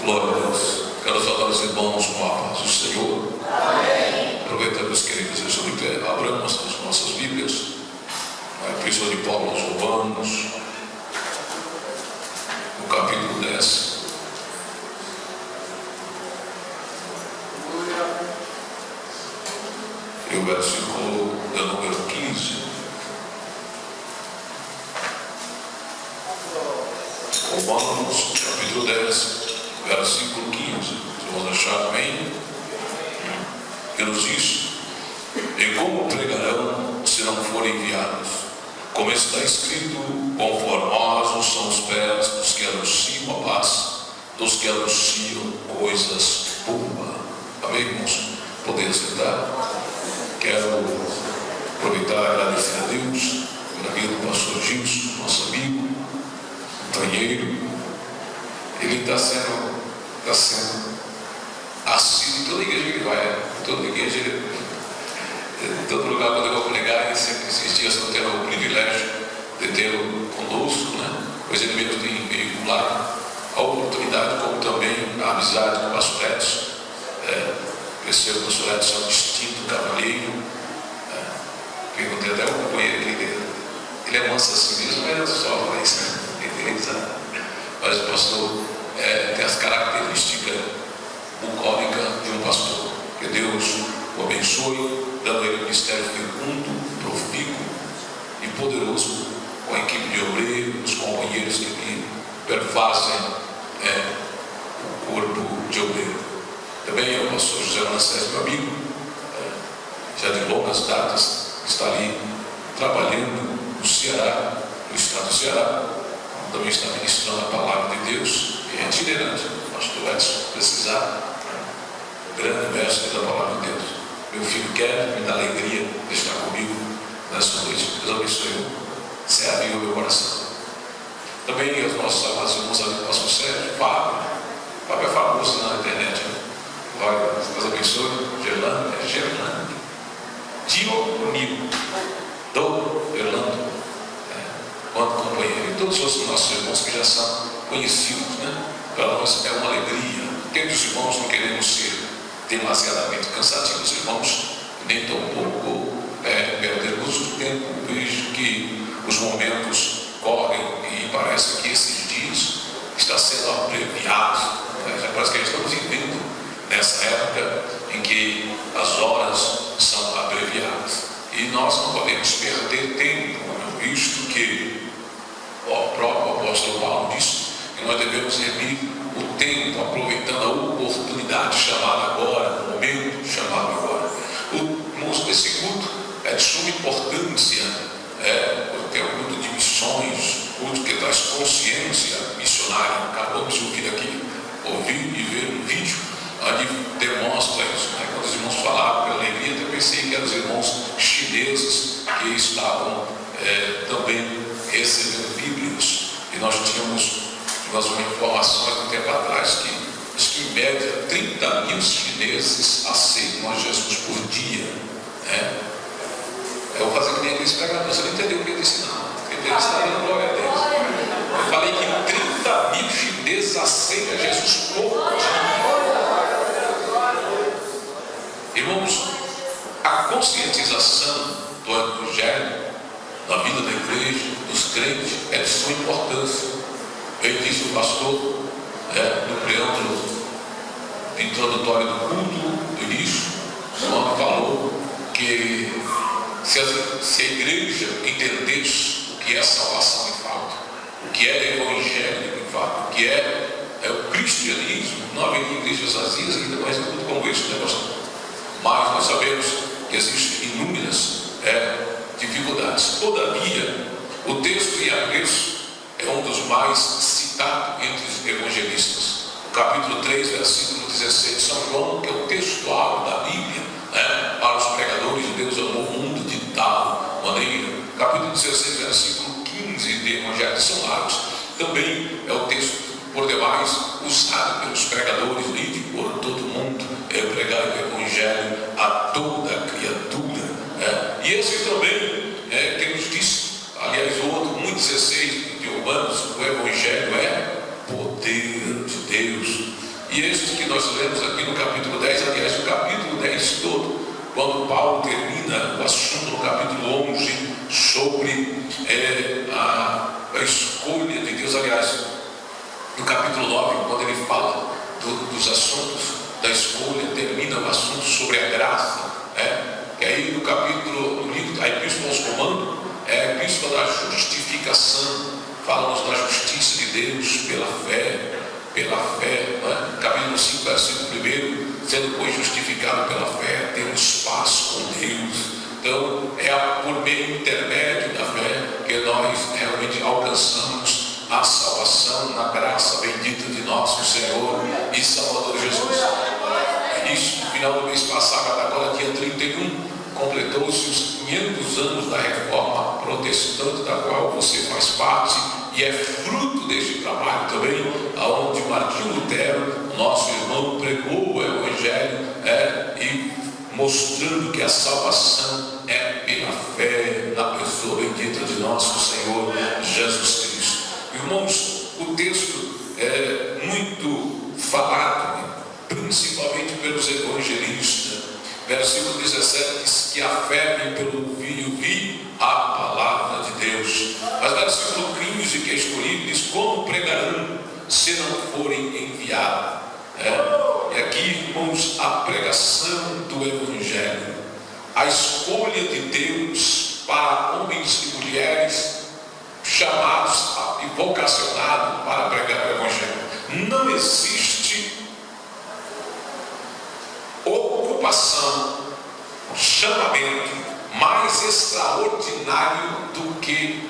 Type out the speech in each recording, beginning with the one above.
Glória a Deus. Quero saudar os irmãos com a paz do Senhor. Amém. Aproveita, meus queridos, eu estou de pé. Abramos as nossas Bíblias na Epístola de Paulo aos Romanos, no capítulo 10. E o versículo de número 15. Romanos, capítulo 10, versículo 15. Vamos achar bem. Que nos diz: e como pregarão se não forem enviados? Como está escrito: conformosos são os pés dos que anunciam a paz, dos que anunciam coisas boas. Amém, irmãos? Poder sentar. Quero aproveitar e agradecer a Deus pela vida do pastor Gilson, nosso amigo, companheiro. Ele está sendo assim, toda igreja que ele vai, toda igreja, em todo lugar quando eu vou pregar, ele sempre insistia, estou tendo o privilégio de tê-lo conosco, né? Pois ele mesmo tem veiculado a oportunidade, como também a amizade com o pastor Edson. Cresceu o pastor Edson, é um distinto cavalheiro. Perguntei até ao companheiro que ele é manso assim mesmo, mas só voz, né? Mas o pastor tem as características bucólicas de um pastor. Que Deus o abençoe, dando a ele um ministério fecundo, profícuo e poderoso, com a equipe de obreiros, os companheiros que perfazem o corpo de obreiro. Também é o pastor José Manassés, meu amigo, já de longas datas, está ali trabalhando no Ceará, no estado do Ceará. Também está ministrando a palavra de Deus e é itinerante. O pastor Edson precisar, grande mestre da palavra de Deus. Meu filho quer me dar alegria de estar comigo nessa noite. Deus abençoe. Você abriu o meu coração. Também os nossos amados irmãos ali do pastor Sérgio, Fábio. Fábio é famoso na internet, né? Glória, Deus abençoe. Gerlane. Dionísio. Dom Erlando. Quanto companheiro. E todos os nossos irmãos que já são conhecidos, né? Para nós é uma alegria. Queridos irmãos, não queremos ser demasiadamente cansativos, irmãos, nem tão pouco perdermos o tempo. Vejo que os momentos correm e parece que esses dias está sendo abreviado. Já parece que estamos vivendo nessa época em que as horas são abreviadas. E nós não podemos perder tempo, visto que o próprio apóstolo Paulo disse que nós devemos remir o tempo, aproveitando a oportunidade chamada agora, o momento chamado agora. Esse culto é de suma importância, porque é um culto de missões, culto que traz consciência missionária. Acabamos de ouvir aqui, ouvir e ver um vídeo onde demonstra isso. Quando os irmãos falaram pela alegria, eu pensei que eram os irmãos chineses que estavam também recebendo Bíblias. E nós tínhamos umas informações um tempo atrás que em média 30 mil chineses aceitam a Jesus por dia. Eu vou fazer que nem aqueles pregadores. Você não entendeu o que eu disse, não. Ele está dando glória a Deus. Eu falei que 30 mil chineses aceitam a Jesus por dia. Irmãos, a conscientização do Evangelho na vida da igreja, dos crentes, é de suma importância. Ele disse o pastor, no preâmbulo introdutório do culto, do início, o homem falou que se a igreja entendesse o que é salvação de fato, o que é evangelho de fato, o que é o cristianismo, não haveria igrejas vazias ainda mais um culto como este, né, pastor? Mas nós sabemos que existem inúmeras dificuldades. Todavia, o texto em Hebreus é um dos mais citados entre os evangelistas. O capítulo 3, versículo 16 de São João, que é o textual da Bíblia, para os pregadores de Deus amou o mundo de tal maneira. Capítulo 16, versículo 15 de Evangelho de São Marcos, também é o texto por demais usado pelos pregadores, e por todo mundo, pregar o Evangelho a toda criatura. E esse também que nos diz, aliás, o outro, 1,16 de Romanos, o Evangelho é poder de Deus E este que nós lemos aqui no capítulo 10, aliás, o capítulo 10 todo, quando Paulo termina o assunto no capítulo 11 sobre a escolha de Deus, aliás, no capítulo 9, quando ele fala dos assuntos da escolha, termina o assunto sobre a graça, e aí no capítulo, no livro, a Epístola aos Romanos, é a Epístola da justificação, fala-nos da justiça de Deus pela fé, capítulo 5, versículo 1, sendo pois justificado pela fé, temos paz com Deus. Então é por meio intermédio da fé que nós realmente alcançamos a salvação na graça bendita de nosso Senhor e Salvador Jesus. Isso, no final do mês passado, agora dia 31, completou-se os 500 anos da reforma protestante, da qual você faz parte, e é fruto deste trabalho também, onde Martinho Lutero, nosso irmão, pregou o Evangelho, e mostrando que a salvação é pela fé na pessoa bendita de nosso Senhor Jesus Cristo. Irmãos, o texto é muito falado, principalmente pelos evangelistas. Versículo 17 diz que a fé vem pelo ouvir a palavra de Deus. Mas versículo 15, que é escolhido, diz: como pregarão se não forem enviados? E aqui, irmãos, a pregação do Evangelho, a escolha de Deus para homens e mulheres chamados e vocacionados para pregar o Evangelho. Não existe ocupação, chamamento mais extraordinário do que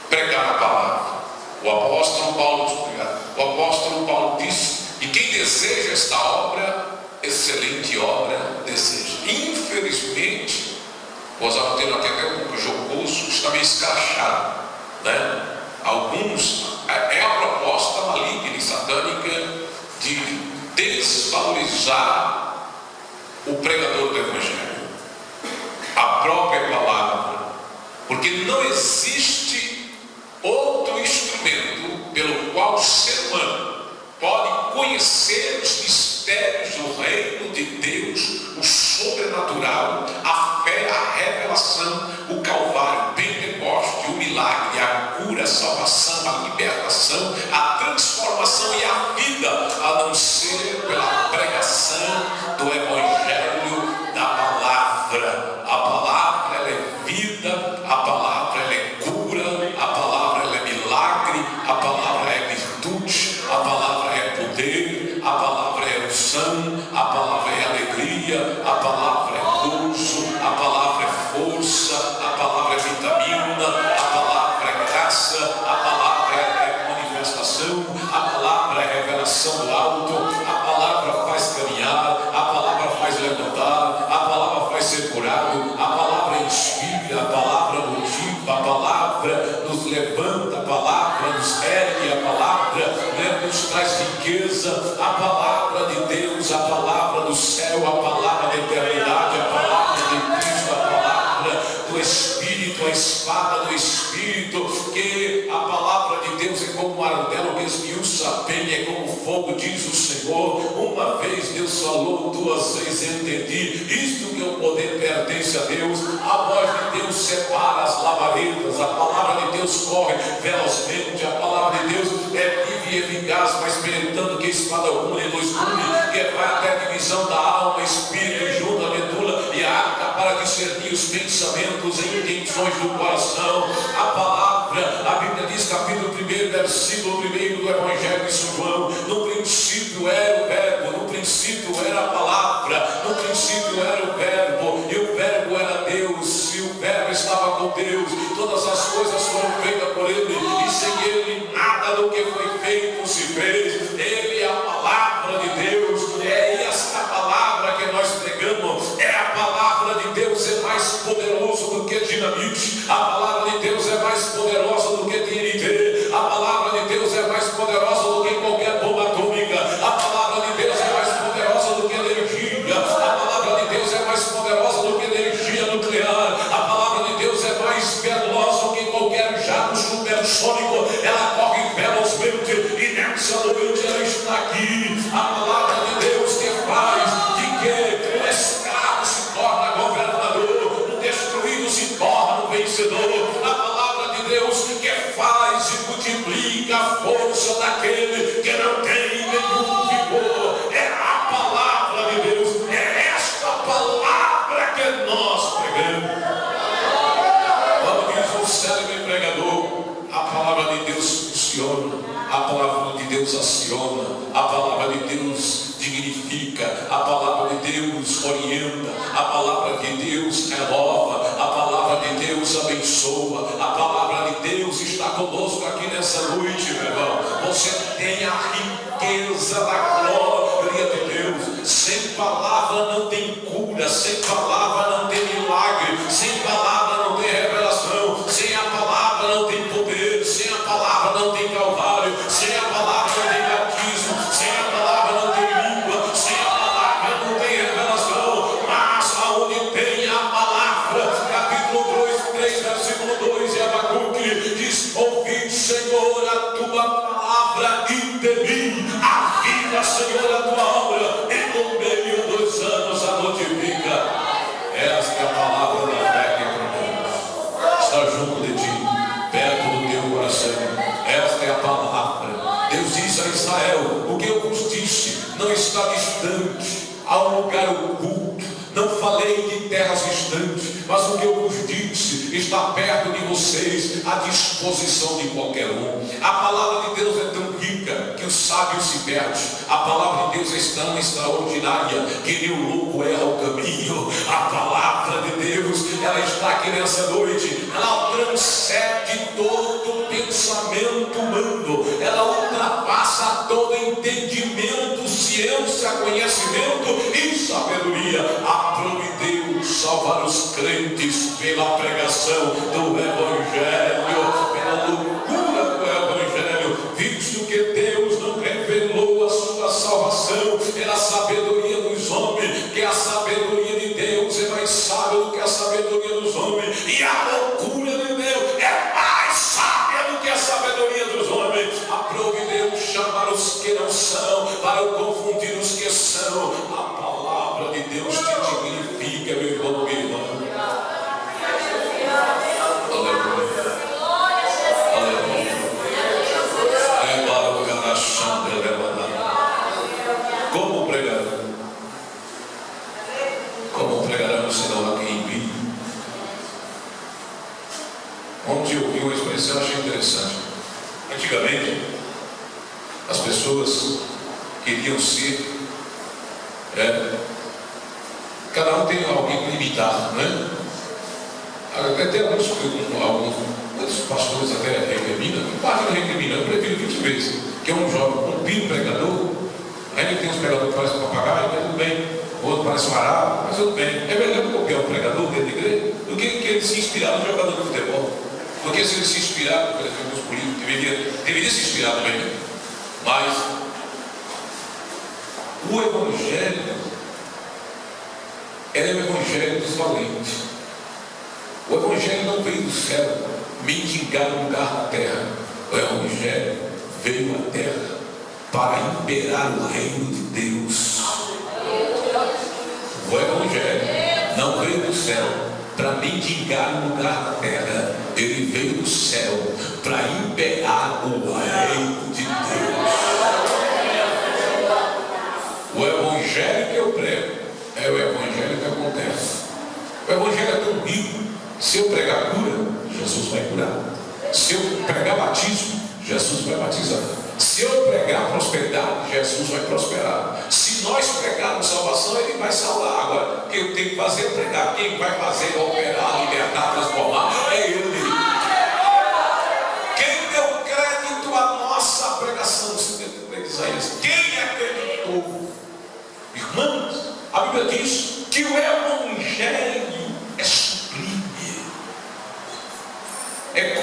pregar a palavra. O apóstolo Paulo diz: e quem deseja esta obra, excelente obra deseja. Infelizmente, Oswaldo tendo aqui até um pouco jocoso, está meio escrachado, Alguns, é a proposta maligna e satânica de desvalorizar o pregador do Evangelho, a própria palavra, porque não existe outro instrumento pelo qual o ser humano pode conhecer os mistérios do reino de Deus, o sobrenatural, a fé, a revelação, o Calvário, o Pentecoste, o milagre, a cura, a salvação, a libertação, a transformação e a vida, a não ser pela pregação do Evangelho da palavra. A palavra, ela é vida, a palavra, ela é cura, a palavra, ela é milagre, a palavra é virtude, a palavra é poder, a palavra é unção, a palavra é alegria, a palavra é gozo, a palavra é força, a palavra é vitamina, a palavra é graça, a palavra é manifestação, a palavra é revelação do alto, a palavra faz caminhar, a palavra faz levantar, a palavra faz ser curado, a palavra inspira, a palavra motiva, a palavra nos levanta, a palavra nos ergue, a palavra nos traz riqueza, a palavra de Deus, a palavra do céu, a palavra da eternidade, a palavra de Cristo, a palavra do Espírito, a espada do Espírito, que a palavra de Deus é como um martelo que esmiuça a penha, é como fogo, diz o Senhor. Uma vez Deus falou, duas vezes entendi, isto que o poder pertence a Deus, a voz de Deus separa as labaredas, a palavra de Deus corre velozmente, a palavra de Deus é viva e eficaz, mas penetrando que espada une e dois gumes, que vai até a divisão da alma, espírito e junta a medula e a arca para discernir os pensamentos e intenções do coração. A palavra, a Bíblia diz, capítulo 1, versículo 1 do Evangelho de São João: no princípio era o verbo, no princípio era a palavra, no princípio era o verbo, e o verbo era Deus, e o verbo estava com Deus, todas as coisas foram feitas por ele, e sem ele nada do que foi feito se fez. Ele é a palavra de Deus, é esta palavra que nós pregamos, é a palavra de Deus, é mais poderoso do que dinamite, a palavra de Deus é mais poderosa do que TNT, a palavra de Deus é mais poderosa do que qualquer bomba atômica, a palavra de Deus é mais poderosa do que energia, a palavra de Deus é mais poderosa do que energia nuclear, a palavra de Deus é mais veloz do que qualquer jato supersônico, ela corre velozmente e nessa noite ela está aqui. A palavra faz e multiplica a força daquele que não tem nenhum vigor. É a palavra de Deus, é esta palavra que nós pregamos. Como diz um célebre pregador, a palavra de Deus funciona, a palavra de Deus aciona, a palavra de Deus dignifica, a palavra de Deus orienta, a palavra de Deus renova, a palavra de Deus abençoa, a palavra de Deus está conosco aqui nessa noite, meu irmão. Você tem a riqueza da glória de Deus. Sem palavra não tem cura, sem palavra não tem milagre, sem palavra não tem revelação, sem a palavra não tem poder, sem a palavra não tem calvário, sem a palavra não tem batismo, sem a palavra não tem língua, sem a palavra não tem revelação. Mas aonde tem a palavra, capítulo 3, versículo 2 de Abacuque, diz: ouvi, Senhor, a tua palavra e temi, avisa, Senhor, a tua obra, e no meio dos anos a notifica. Esta é a palavra da fé que proclamos. Está junto de ti, perto do teu coração. Esta é a palavra. Deus diz a Israel: o que eu vos disse não está distante, há um lugar oculto. Não falei de terras distantes, mas o que eu vos disse está perto de vocês, à disposição de qualquer um. A palavra de Deus é tão rica que o sábio se perde. A palavra de Deus é tão extraordinária que nem o louco erra o caminho. A palavra de Deus, ela está aqui nessa noite, ela transcende todo pensamento humano, ela ultrapassa todo entendimento, ciência, conhecimento e sabedoria. Aprove Deus salvar os crentes pela pregação do Evangelho, pela loucura do Evangelho, visto que Deus não revelou a sua salvação pela sabedoria dos homens, que a sabedoria de Deus é mais sábia do que a sabedoria dos homens, e a loucura de Deus é mais sábia do que a sabedoria dos homens. Aprove Deus chamar os que não são, para confundir os que são. A palavra de Deus te dignifica, meu irmão, minha irmã. Aleluia. Aleluia. Como pregarão? Como pregarão senão a quem envia? Ontem eu ouvi uma expressão, eu achei interessante. Antigamente, as pessoas queriam ser, cada um tem alguém para imitar, não é? Até muitos pastores até recriminam, parte não recrimina, eu prefiro 20 vezes, que é um jovem, um pino pregador, ainda tem uns pregadores que parecem papagaio, mas tudo bem, o outro parece um arado, mas tudo bem. É melhor copiar um pregador dentro da igreja do que ele se inspirar no jogador de futebol. Porque se ele se inspirar, por exemplo, nos políticos, deveria se inspirar também, né? Mas o Evangelho é o Evangelho dos valentes. O Evangelho não veio do céu mendigar um lugar na terra. O Evangelho veio à terra para imperar o reino de Deus. O Evangelho não veio do céu para mendigar um lugar na terra. Ele veio do céu para imperar o reino de Deus. O Evangelho que eu prego é o Evangelho que acontece. O Evangelho é tão rico. Se eu pregar cura, Jesus vai curar. Se eu pregar batismo, Jesus vai batizar. Se eu pregar prosperidade, Jesus vai prosperar. Se nós pregarmos salvação, Ele vai salvar. Agora, o que eu tenho que fazer é pregar. Quem vai fazer, operar, libertar, transformar é Ele. Quem deu crédito à nossa pregação? Você tem que Isaías. Quem acreditou? Irmãos, a Bíblia diz que o Evangelho é sublime.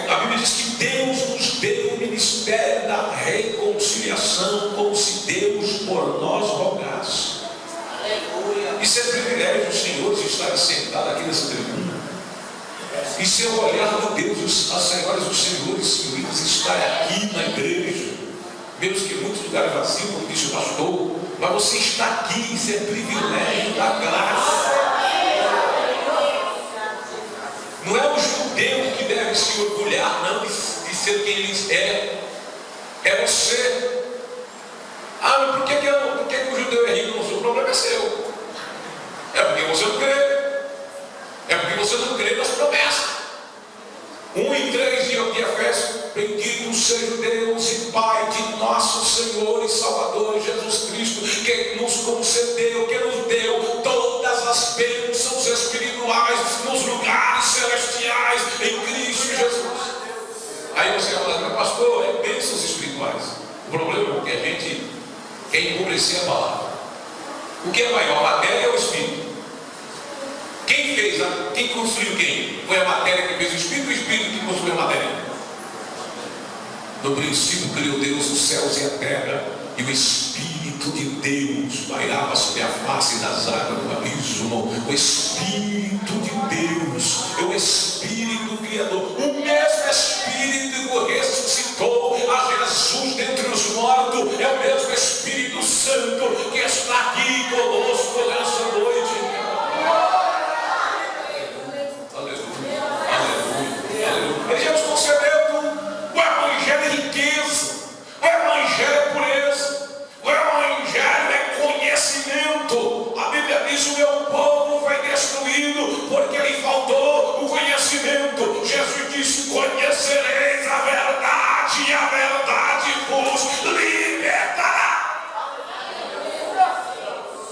A Bíblia diz que Deus nos deu o ministério da reconciliação, como se Deus por nós rogasse. Isso é privilégio dos senhores estarem sentados aqui nessa tribuna. Isso é o olhar de Deus, as senhoras dos senhores, senhoritas, estarem aqui na igreja. Mesmo que em muitos lugares vazios, como disse o pastor, mas você está aqui, isso é privilégio da graça. Não é o judeu que deve se orgulhar, não, de ser quem Ele é você. Ah, mas por que o judeu é rico? O seu problema é seu. É porque você não crê. É porque você não crê nas promessas. 1:3 diz aqui Efésios: bendito seja Deus e Pai de nosso Senhor e Salvador Jesus Cristo, que nos concedeu, que nos deu todas as bênçãos espirituais nos lugares celestiais em Cristo Jesus. Aí você vai falar: mas pastor, é bênçãos espirituais. O problema é que a gente quer empobrecer a palavra. O que é maior, a matéria ou o espírito? Quem construiu quem? Foi a matéria que fez o espírito que construiu a matéria? No princípio criou Deus os céus e a terra, e o Espírito de Deus pairava sobre a face das águas do abismo. O Espírito de Deus é o Espírito Criador. O mesmo Espírito que ressuscitou a Jesus dentre os mortos é o mesmo Espírito Santo que está aqui conosco nessa noite. Ele já nos concedeu o Evangelho é riqueza, o Evangelho é pureza, o Evangelho é conhecimento. A Bíblia diz: o meu povo foi destruído porque lhe faltou o conhecimento. Jesus disse: conhecereis a verdade, e a verdade vos libertará.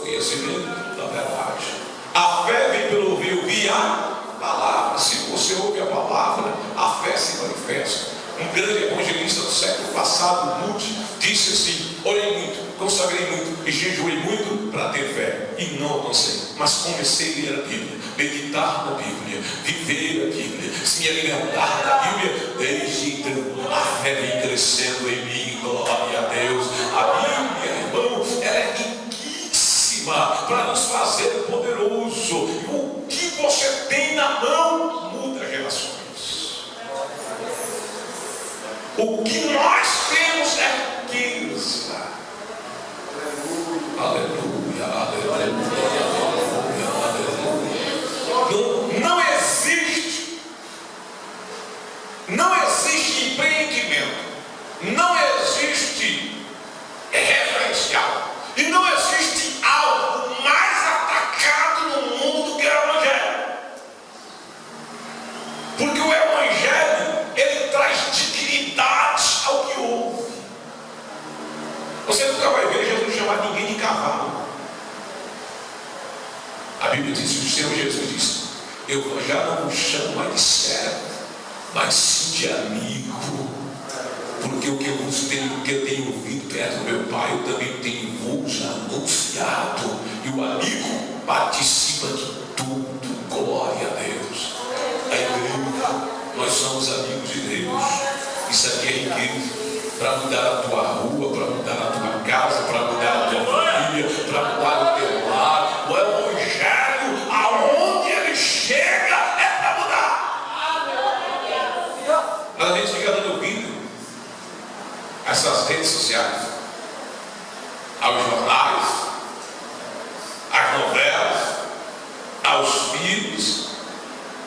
Conhecimento da verdade. A fé vem pelo ouvir a palavra. Se você ouve a palavra, a fé se manifesta. Um grande evangelista do século passado, Moody, disse assim: orei muito, consagrei muito e jejuei muito para ter fé, e não alcancei, mas comecei a ler a Bíblia, meditar na Bíblia, viver a Bíblia, me alimentar da Bíblia. Desde então a fé vem crescendo em mim. Glória a Deus. A Bíblia, irmão, ela é riquíssima para nos fazer poderoso. O que você tem na mão muda gerações. O que nós temos é riqueza. Aleluia, aleluia, aleluia. Não existe empreendimento, não existe referencial, e não existe algo mais atacado no mundo do que o Evangelho. Porque o Evangelho, ele traz dignidade ao que ouve. Você nunca vai ver Jesus chamar ninguém de cavalo. A Bíblia diz, o Senhor Jesus disse: eu já não o chamo mais de servo, mas sim de amigo. Porque o que eu tenho ouvido perto do meu Pai, eu também tenho vos anunciado. E o amigo participa de tudo. Glória a Deus. A igreja, nós somos amigos de Deus. Isso aqui é riqueza. Para mudar a tua rua, para mudar a tua casa, para mudar a tua família, para mudar o teu lar. O Evangelho, aonde ele chega, é para mudar. A gente fica dando ouvido a essas redes sociais, aos jornais, às novelas, aos filhos.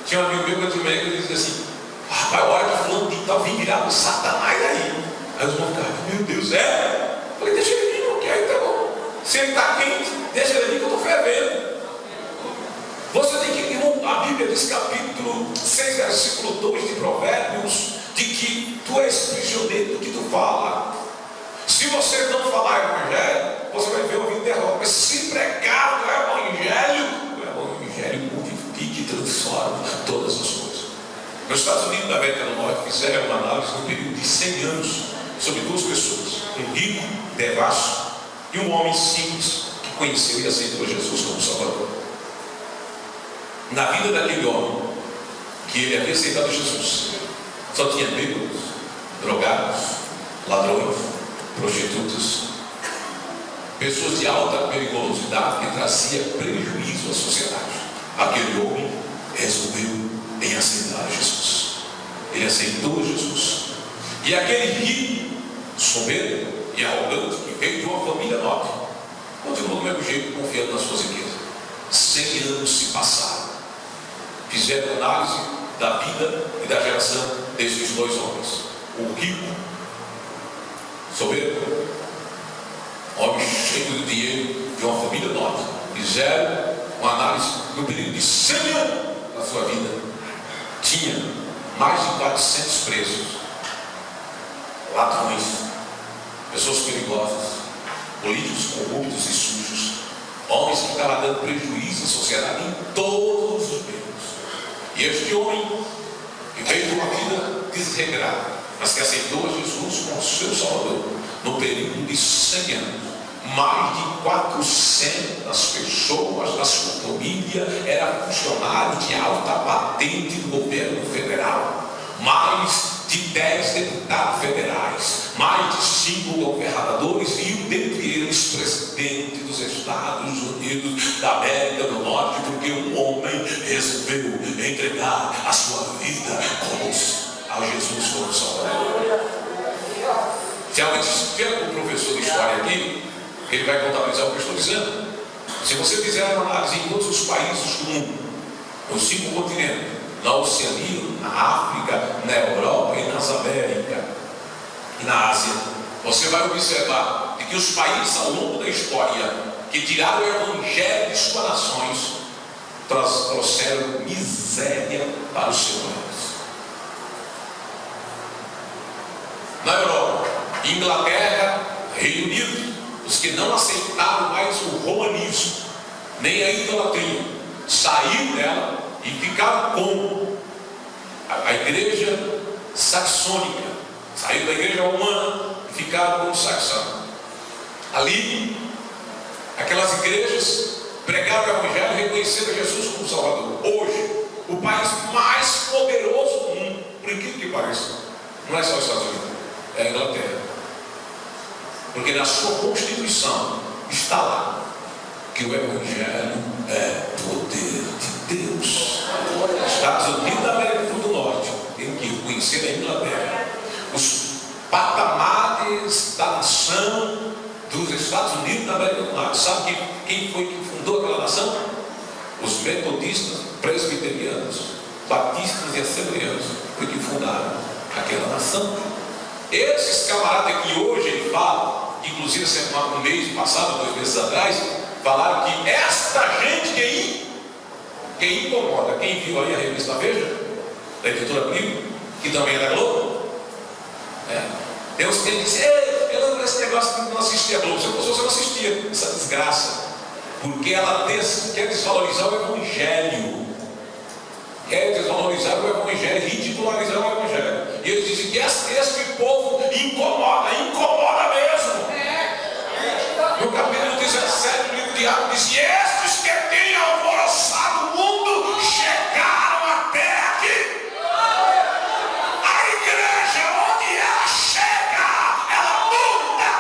Tinha um amigo meu que dizia assim: rapaz, a hora que fulano de tal vir virar um Satanás aí. Aí os irmãos ficaram: meu Deus, é? Eu falei: deixa ele vir, porque aí tá bom. Se ele está quente, deixa ele vir que eu estou fervendo. Você tem que, irmão, a Bíblia diz, capítulo 6, versículo 2 de Provérbios, de que tu és prisioneiro do que tu fala. Se você não falar Evangelho, você vai ver ouvindo derrota. Mas se pregar o Evangelho modifica e transforma todas as coisas. Nos Estados Unidos da América do Norte fizeram uma análise no período de 100 anos sobre duas pessoas: um rico, devasso, e um homem simples que conheceu e aceitou Jesus como Salvador. Na vida daquele homem, que ele havia aceitado Jesus, só tinha bêbados, drogados, ladrões, prostitutas, pessoas de alta periculosidade que trazia prejuízo à sociedade. Aquele homem resolveu em aceitar Jesus. Ele aceitou Jesus. E aquele rico, soberbo e arrogante, que veio de uma família nobre, continuou do mesmo jeito, confiando nas suas riquezas. 100 anos se passaram. Fizeram análise da vida e da geração desses dois homens. o rico, soberbo, homem cheio de dinheiro, de uma família nobre, fizeram uma análise no período de 100 anos da sua vida. Tinha mais de 400 presos, ladrões, pessoas perigosas, políticos corruptos e sujos, homens que estavam dando prejuízo à sociedade em todos os meios. E este homem, que veio de uma vida desregrada, mas que aceitou a Jesus como seu Salvador, no período de 100 anos, mais de 400 pessoas da sua família eram funcionários de alta patente do governo federal, mais de 10 deputados federais, mais de 5 governadores e dentre eles presidente dos Estados Unidos da América do Norte, porque um homem resolveu entregar a sua vida a Jesus como Salvador. Se alguém tiver um professor de história aqui, ele vai contabilizar o que eu estou dizendo. Se você fizer uma análise em todos os países do mundo, nos 5 continentes, na Oceania, na África, na Europa e nas Américas e na Ásia, você vai observar que os países ao longo da história que tiraram o evangelho de suas nações trouxeram miséria para os seus reinos. Na Europa, Inglaterra, Reino Unido, os que não aceitaram mais o romanismo, nem a idolatria, saíram dela e ficaram com a igreja saxônica, saíram da igreja romana e ficaram com o saxão. Ali, aquelas igrejas pregaram o evangelho e reconheceram Jesus como Salvador. Hoje, o país mais poderoso do mundo, por incrível que pareça, não é só os Estados Unidos, é a Inglaterra. Porque na sua Constituição está lá que o Evangelho é poder de Deus. Os Estados Unidos da América do Norte tem que reconhecer a Inglaterra. Os patamares da nação dos Estados Unidos da América do Norte. Sabe quem foi que fundou aquela nação? Os metodistas, presbiterianos, batistas e assembleanos foi que fundaram aquela nação. Esses camaradas que hoje ele fala, inclusive no mês passado, 2 meses atrás, falaram que esta gente que incomoda, quem viu aí a revista Veja, da editora Bíblia, que também é da Globo, Deus tem que dizer, eu não esse negócio de não assistir a Globo, se eu fosse você não assistia essa desgraça, porque ela quer desvalorizar o Evangelho. Quer desvalorizar o Evangelho, ridicularizar o Evangelho. E eles dizem que esse povo incomoda mesmo. No capítulo 17 do livro de Atos diz: e estes que têm alvoroçado o mundo chegaram até aqui. A igreja, onde ela chega, ela muda.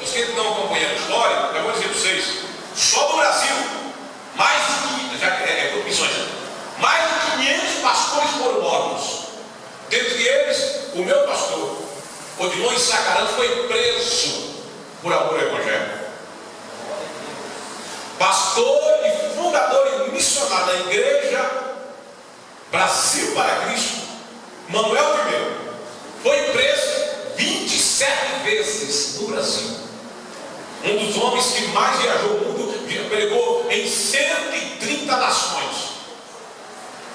Os que não acompanham a história, eu vou dizer para vocês, só no Brasil, mais de 500 pastores foram mortos. Dentre eles, o meu pastor, Odilon Sacarante, foi preso por amor ao Evangelho. Pastor e fundador e missionário da igreja Brasil para Cristo, Manuel I, foi preso 27 vezes no Brasil. Um dos homens que mais viajou o mundo, pregou em 130 nações.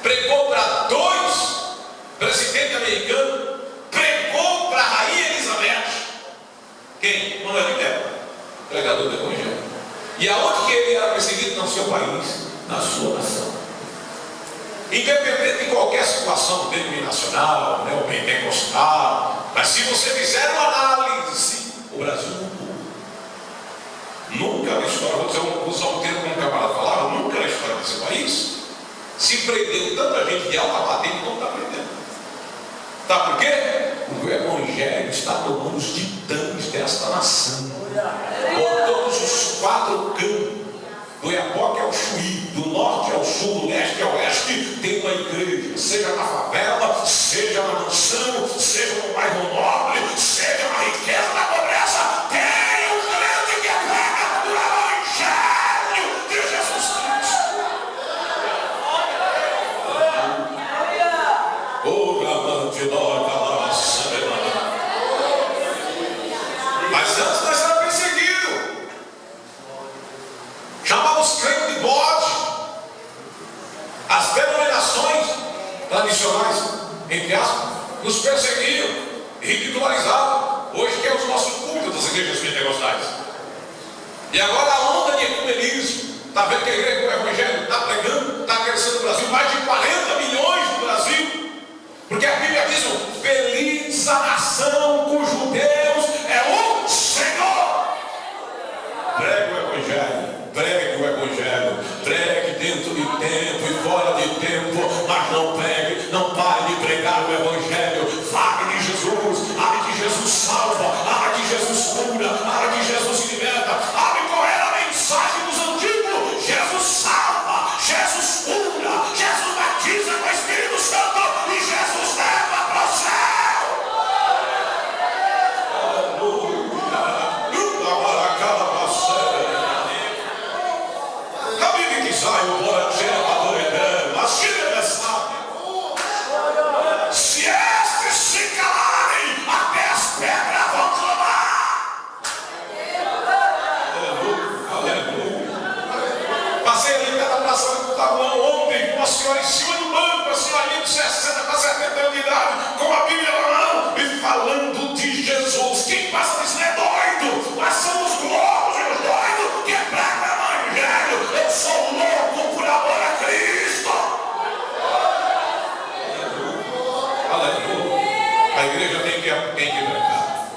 Pregou para 2 presidentes americanos, pregou para a Rainha Elizabeth. Quem? Manuel I, pregador do Evangelho. E aonde que ele era perseguido? No seu país, na sua nação. Independente de qualquer situação denominacional, ou pentecostal, mas se você fizer uma análise, o Brasil mudou. Nunca na história, vou usar um termo como o camarada falava, nunca na história desse país se prendeu tanta gente de alta patente como está prendendo. Tá por quê? Porque o Evangelho está tomando os titãs desta nação. Por todos os 4 cantos, do Iapoque ao Chuí, do norte ao sul, do leste ao oeste, tem uma igreja, seja na favela, seja na mansão, seja no bairro nobre, seja na riqueza, na pobreza, tem um grande que prega do Evangelho de Jesus Cristo. denominações tradicionais, entre aspas, nos perseguiam, ridicularizavam. Hoje que é os nossos cultos das igrejas pentecostais. E agora a onda de ecumenismo. Está vendo que a igreja do Evangelho está pregando, está crescendo no Brasil, mais de 40 milhões no Brasil. Porque a Bíblia diz: feliz a nação cujo Deus é o Senhor. Pregue o Evangelho, pregue o Evangelho, pregue dentro de tempo e fora de tempo, mas não pregue, não pare de pregar o Evangelho. Fale de Jesus, fale que Jesus salva, fale que Jesus cura, fale que Jesus liberta. Fale qual era a mensagem dos antigos: Jesus salva, Jesus cura, Jesus batiza com o Espírito Santo e Jesus leva para o céu. Se estes se calarem, até as pedras vão clamar. Aleluia. Passei ali cada praça de Tabuão ontem, uma senhora em cima do banco, a senhorinha de 60 para 70 anos de idade, com a Bíblia na mão e falando de Jesus. Quem passa disso é doido, mas são os loucos e os doidos que pregam o Evangelho. Eu sou louco por amor a Cristo. Aleluia. A igreja tem que pregar.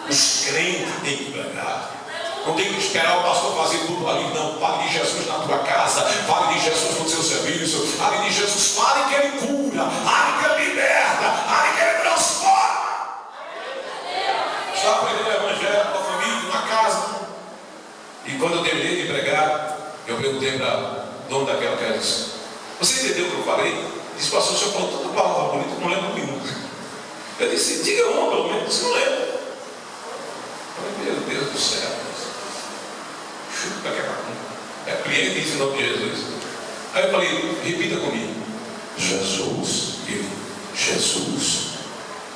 Os crentes têm que pregar. Não tem que esperar o pastor fazer tudo ali, não. Fale de Jesus na tua casa, fale de Jesus no seu serviço, fale de Jesus, fale que Ele cura, fale que Ele liberta, fale que Ele transforma. Estava pregando o Evangelho com a família, na casa. E quando eu terminei de pregar, eu perguntei para o dono daquela casa: disse, você entendeu o que eu falei? Disse: pastor, o senhor falou tanta palavra bonita, não lembro nenhuma. Eu disse: diga uma pelo menos. Disse: não lembro. Eu falei: meu Deus do céu. Chupa que é cliente em nome de Jesus. Aí eu falei: repita comigo. Jesus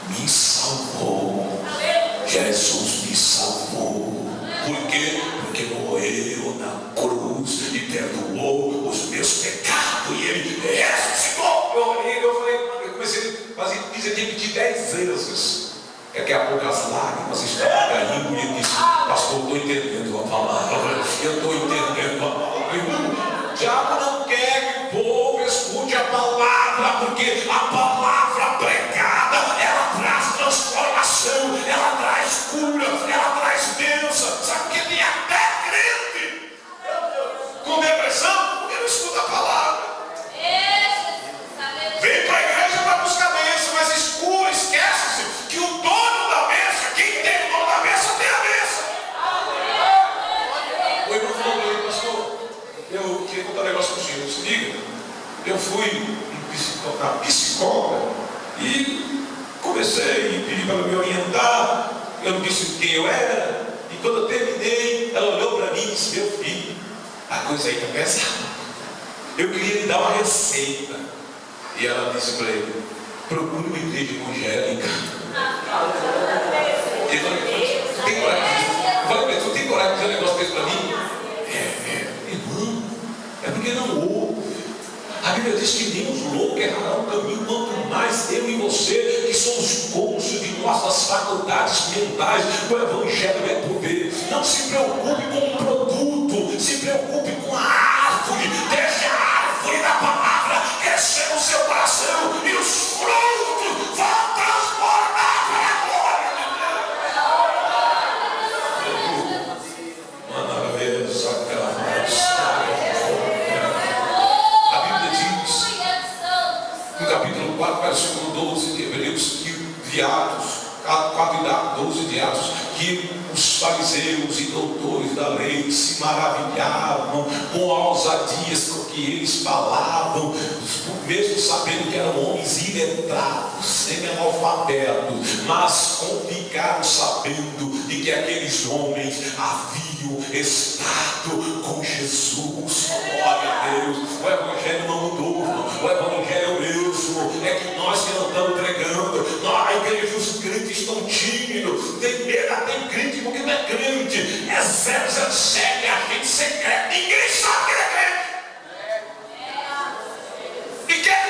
me salvou. Jesus me salvou. Por quê? Porque morreu na cruz e perdoou os meus pecados e Ele ressuscitou. Eu comecei a fazer, repetir 10 vezes. Daqui a pouco as lágrimas estavam caindo e ele disse: pastor, eu estou entendendo a palavra. Eu estou entendendo a palavra. O diabo não quer que o povo escute a palavra, porque a palavra pregada, ela traz transformação, ela traz cura, ela traz bênção. Sabe que tem até crente com depressão porque não escuta a palavra. Vem para a igreja para buscar bênção, mas esquece-se que o dono da bênção, quem tem o dono da bênção, tem a bênção. O irmão falou para ele: pastor, eu queria contar um negócio com o senhor. Se liga, eu fui na psicóloga e comecei a pedir para me orientar. Eu não disse quem eu era. E quando eu terminei, ela olhou para mim e disse: meu filho, a coisa aí está pesada. Eu queria lhe dar uma receita. E ela disse para ele: procure uma igreja evangélica. Ele falou: tem coragem? Eu falei: tu tem coragem de dizer um negócio desse para mim? Irmão, é porque não ouve. A Bíblia diz que nem os loucos errarão o caminho, quanto mais eu e você, que somos cônscios de nossas faculdades mentais. O Evangelho é poder. Não se preocupe com o produto, se preocupe com a árvore. Deixa a árvore da palavra crescer no seu coração e os frutos vão transformar para a glória de Deus. Maravilha, a Bíblia diz no capítulo 4, versículo 12 de Hebreus, de Atos 4 e 12 de Atos, que os fariseus e doutores da lei se maravilhavam com a ousadia com que eles falavam, mesmo sabendo que eram homens iletrados, semi-analfabetos, mas ficaram sabendo de que aqueles homens haviam estado com Jesus. Glória a Deus. O Evangelho não mudou, o Evangelho é o mesmo. É que nós que não estamos pregando, a igreja, os crentes estão tímidos, tem medo, tem crente porque não é crente, é 007, é agente secreto, ninguém sabe que ele é crente. E quer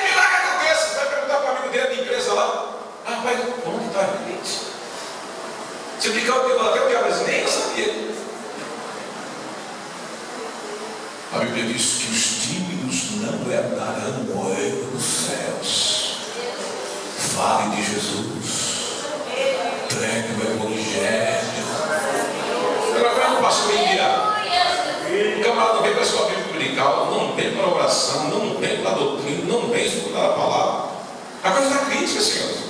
Rapaz, onde está a evidência? Se eu ficar até o diabo nem eu sabia. A Bíblia diz que os tímidos não herdarão o reino dos céus. Fale de Jesus. Pregue o Evangelho. Agora não passou em dia. O camarada vem para a escola bíblica dominical, não vem para a oração, não vem para a doutrina, não vem escutar a palavra. A coisa está crítica, senhores.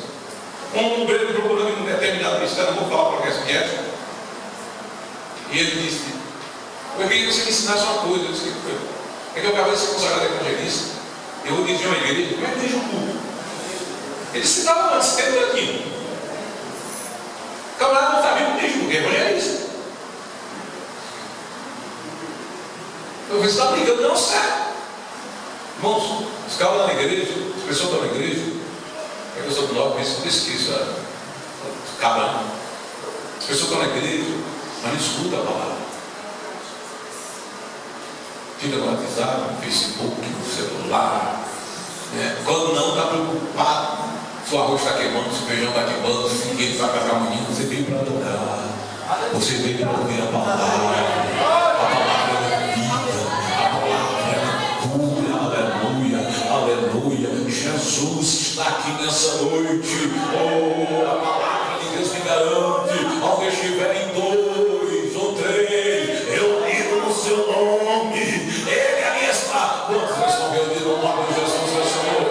Um obreiro procurando um determinado ministério, não vou falar para que é. E ele disse: eu queria que você me ensinasse uma coisa. Eu disse: é que eu acabei de ser consagrado evangelista. Eu vou dirigir uma igreja. Como é que dirige um culto? Ele ensinava antes, tendo aqui. O camarada não está vivo mesmo, porque é evangelista. Eu falei: você está brincando? Não, sério. Irmãos, os caras lá na igreja, as pessoas estão na igreja. É que eu sou do Norte, mas eu esqueço. Cabra. As pessoas estão na igreja, mas não escutam a palavra. Fica no WhatsApp, no Facebook, no celular. Né? Quando não está preocupado, se o arroz está queimando, se o feijão está queimando, se ninguém vai casar um menino, você veio para adorar. Você veio para ouvir a palavra. A palavra é vida. A palavra é cura. Aleluia. Aleluia. Jesus está aqui nessa noite. Oh, a palavra de Deus me garante. Ao que estiverem dois ou três, reunidos no seu nome, Ele ali está. Quantos estão reunidos no nome de Jesus, meu Senhor?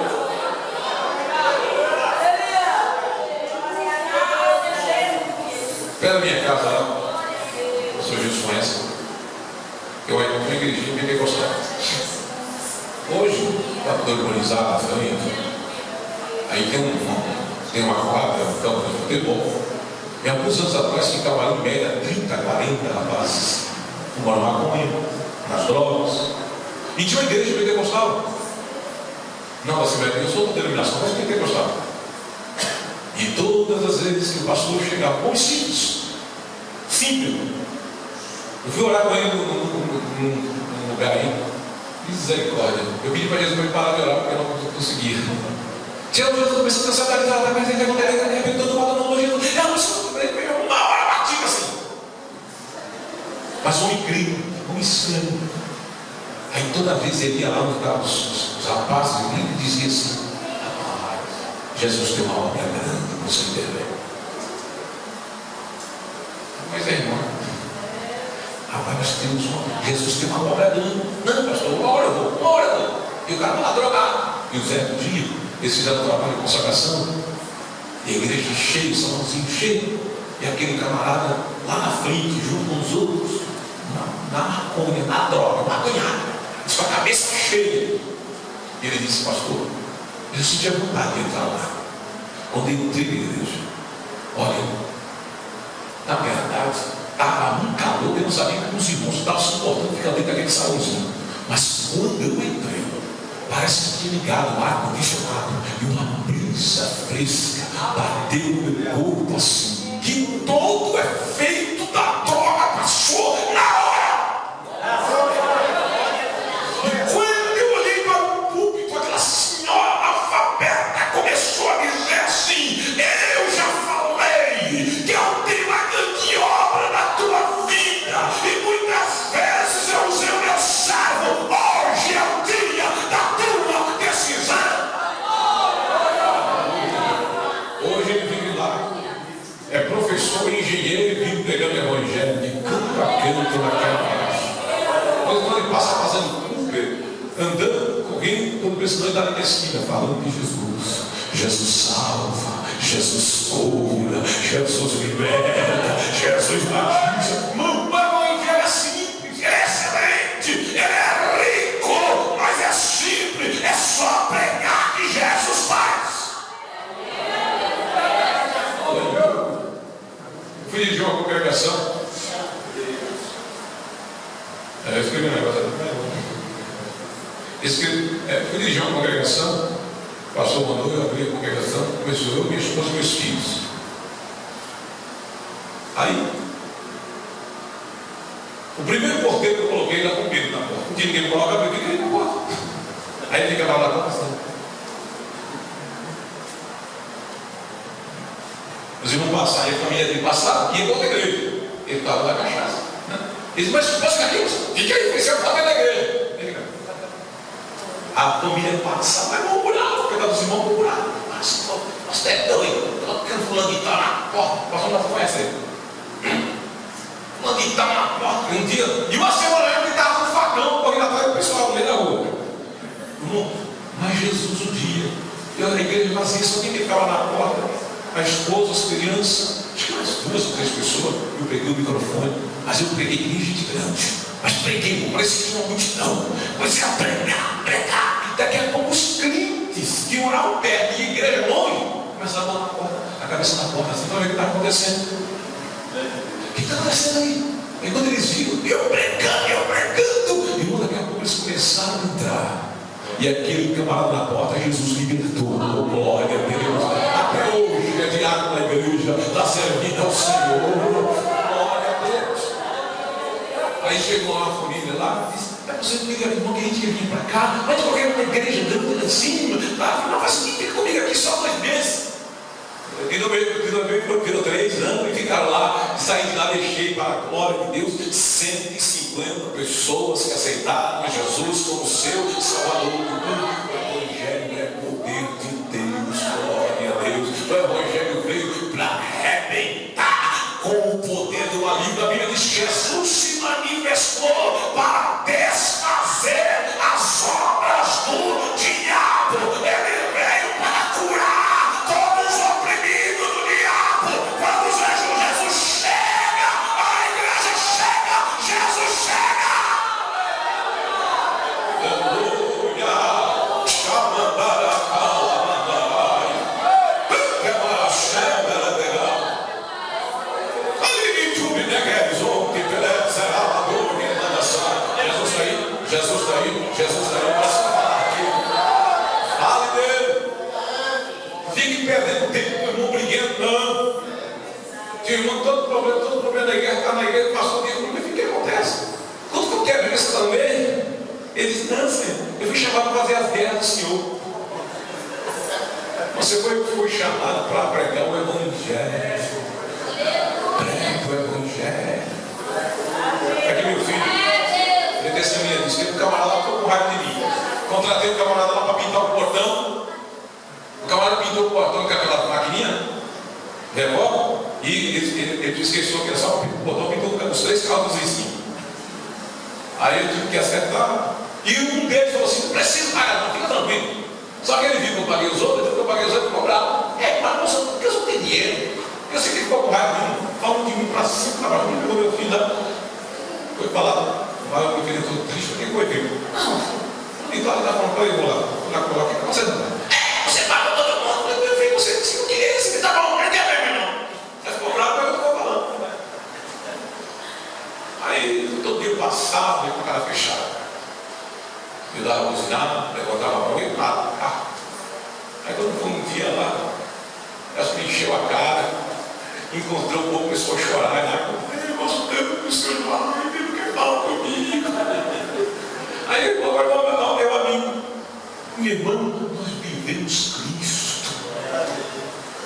Pé da minha casa lá, o senhor Jesus conhece. Eu ainda tenho uma igrejinha bem pentecostal. Hoje, está urbanizado a frente. Aí tem uma quadra, um campo de futebol. E alguns anos atrás ficava ali em média 30, 40 rapazes fumando maconha, nas drogas. E tinha uma igreja pentecostal. Não, assim, eu sou da denominação, mas pentecostal. E todas as vezes que o pastor chegava, como simples. Eu fui orar com ele num lugar aí. Misericórdia. Eu pedi para Jesus para ele parar de orar, porque eu não conseguia. Jesus começou a cansar da casa, mas ele arrebentando o mal no Jesus. Uma hora batida assim. Mas um incrível, um estranho. Aí toda vez ele ia lá onde estavam os rapazes, ele dizia assim: Jesus tem uma obra grande, você entendeu? Mas é, irmão, rapaz, nós temos Jesus tem uma obra grande. Não, pastor, uma hora eu vou. E o cara vai lá drogado. E o Zé do dia, eles fizeram um trabalho de consagração. E a igreja cheia, o salãozinho cheio. E aquele camarada lá na frente, junto com os outros, na maconha, na droga, maconhada, com a cabeça cheia. E ele disse: pastor, eu sentia vontade de entrar lá. Quando eu entrei na igreja, olha, na verdade, estava um calor, eu não sabia como os irmãos estavam suportando ficar dentro daquele salãozinho. Mas quando eu entrei, parece que tinha ligado o ar-condicionado e uma brisa fresca bateu no meu corpo assim, que todo o efeito da droga passou na hora. E quando eu olhei para o púlpito, aquela senhora analfabeta começou a dizer assim: eu já falei que eu tenho uma grande obra na tua vida, e muitas vezes eu usei o meu servo. Hoje é o dia da tua decisão. Hoje ele vive lá, é professor, engenheiro, e vive pregando evangelho de canto a canto naquela praça. Mas quando ele passa fazendo Uber, andando, correndo, quando precisando dar na esquina, falando de Jesus. Jesus salva, Jesus cura, Jesus liberta, Jesus batiza. Mas o evangelho é simples, é excelente, ele é rico, mas é simples, é só pregar que Jesus faz. Eu fui dirigir uma congregação. Eu escrevi um negócio aqui. Fui dirigir uma congregação. O pastor mandou, eu abri a congregação. Começou eu, minha esposa e meus filhos. Aí, o primeiro porteiro que eu coloquei lá com medo na porta. Não tinha ninguém colocar, eu fiquei na porta. Aí ele ficava lá conversando. Os irmãos passaram, e a família dele passava e ia para outra igreja. Ele estava na cachaça. Né? Ele disse, mas posso ficar aqui? Fica aí, você está dentro da igreja. A família passava, mas murmurava, porque os irmãos murmuravam. Você é doido, estou ficando fulano de tal na porta. O pastor não conhece ele. Fulano de tal na porta. Um dia, e uma semana ele estava com um facão, correndo atrás do pessoal no meio da rua. Irmão, mas Jesus um dia, eu na igreja vazia, só quem ficava na porta. A esposa, as crianças, acho que umas 2 ou 3 pessoas, eu peguei o microfone, mas eu preguei que nem gente grande, mas preguei, parecia que tinha uma multidão, parecia pregar, e daqui a pouco os crentes que oravam perto, e a igreja longe, começavam a botar na porta, a cabeça na porta, assim, para ver o que está acontecendo. O que está acontecendo aí? E quando eles viram, eu pregando, e daqui a pouco eles começaram a entrar, e aquele camarada na porta, Jesus libertou, glória a Deus, até hoje é diácono na igreja, está servindo ao Senhor, glória a Deus. Aí chegou uma família lá e disse, mas você não liga, irmão, que a gente quer vir para cá, mas qualquer uma igreja grande lá em cima, não, mas fica comigo aqui só 2 meses. Virou 3 anos e ficaram lá, saíram de lá cheio para a glória de Deus. 150 pessoas que aceitaram Jesus como seu Salvador. O Evangelho é poder de Deus, glória a Deus. O Evangelho veio para arrebentar com o poder do maligno. A Bíblia diz que Jesus se manifestou para desfazer as obras do diabo. Ele veio para curar todos os oprimidos do diabo. Quando Jesus chega, a igreja chega, Jesus chega. Aleluia. Chamandara calamarai. Temara chama legal. Ali tudo neguezonte, pele será maduro que nada sai. Jesus está aí, Jesus está aí, Jesus está aí para salvar aqui. Fale dele. Fique perdendo tempo com o irmão briguento, não. Tinha irmão, todo problema da igreja, está na igreja, passou o dia comigo, o que acontece? Quando que eu quero ver você também? Ele disse, não, Senhor, eu fui chamado para fazer as guerras do Senhor. Você foi chamado para pregar o Evangelho. Prega o Evangelho. Aqui meu filho, ele testemunha disso, teve um camarada lá que ficou com raiva de mim. Contratei um camarada lá para pintar o portão. O camarada pintou o portão com aquela maquininha, revólver, e ele esqueceu que era só o portão, pintou os 3 carros em cima. Aí eu tive que acertar, e um deles falou assim, não precisa pagar não, fica tranquilo. Só que ele viu que eu paguei os outros, eu paguei os outros, ficou bravo. Mas moça, por que eu não tenho dinheiro? Eu sei que ele ficou com raiva de mim, falando de mim para cima, para baixo, pegou meu filho lá, foi falar, meu filho todo triste, o que foi, filho? Não, então ele está falando, eu vou lá, o que você não? Você paga todo mundo, meu filho, você não queria esse, tá bom, não quer ver, não. Você ficou bravo, mas eu estou falando. Aí todo dia eu passava, com a cara fechada. Me dava buzinada, levantava a mão e nada. Aí quando foi um dia lá, ela me encheu a cara, encontrou um pouco, começou a chorar. Aí eu gostei do Senhor, ele não quer falar comigo. Aí ele falou, não, meu amigo, meu irmão, nós vivemos Cristo.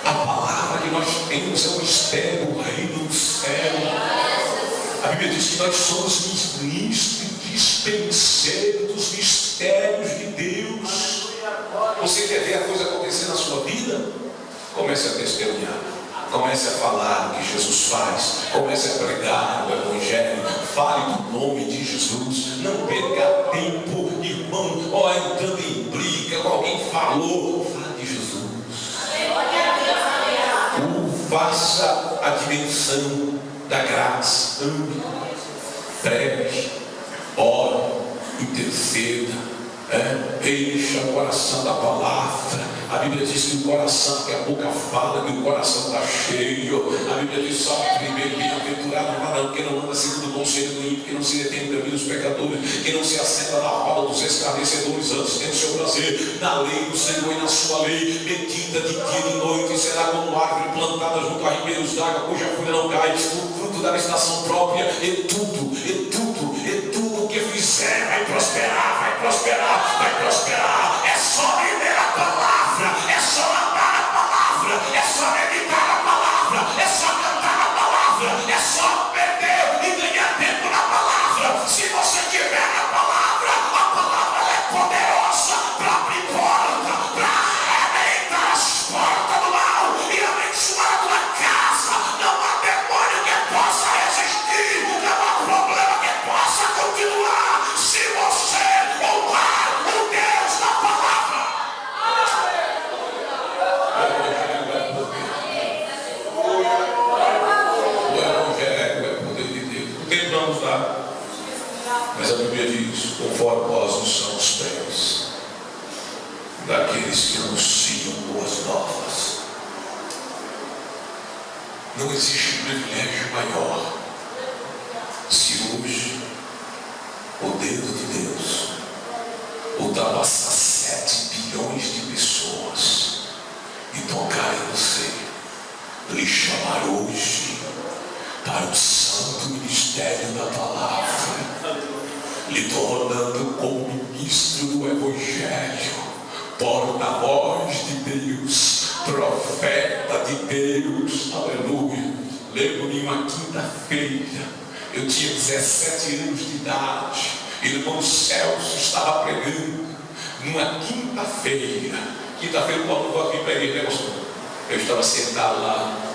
A palavra que nós temos é o mistério do reino do céu. A Bíblia diz que nós somos ministros e dispenseiros dos mistérios de Deus. Você quer ver a coisa acontecer na sua vida? Comece a testemunhar. Comece a falar o que Jesus faz. Comece a pregar o Evangelho. Fale do nome de Jesus. Não perca tempo, irmão. Entrando em briga, alguém falou. Fale de Jesus. Faça a dimensão da graça. Pregue, ore, interceda, encha o coração da palavra. A Bíblia diz que o coração, que a boca fala, que o coração está cheio. A Bíblia diz só primeiro, bem-aventurado o varão que não anda segundo o conselho do ímpio, que não se detém no caminho dos pecadores, que não se assenta na roda dos escarnecedores, antes tem o seu prazer na lei do Senhor e na sua lei, medita de dia e de noite, será como árvore plantada junto a ribeiros d'água, cuja folha não cai, o fruto da estação própria, e tudo que fizer vai prosperar. É só viver a palavra, é só andar a palavra, é só meditar a palavra, para aqueles que anunciam boas novas. Não existe privilégio maior se hoje o dedo de Deus ultrapassar 7 bilhões de pessoas e tocar em você, lhe chamar hoje para o santo ministério da palavra, lhe tornando como ministro do Evangelho, porta-voz de Deus, profeta de Deus, aleluia. Lembro-me uma quinta-feira, eu tinha 17 anos de idade, e o irmão Celso estava pregando numa quinta-feira, quando eu vou aqui para a igreja, eu estava sentado lá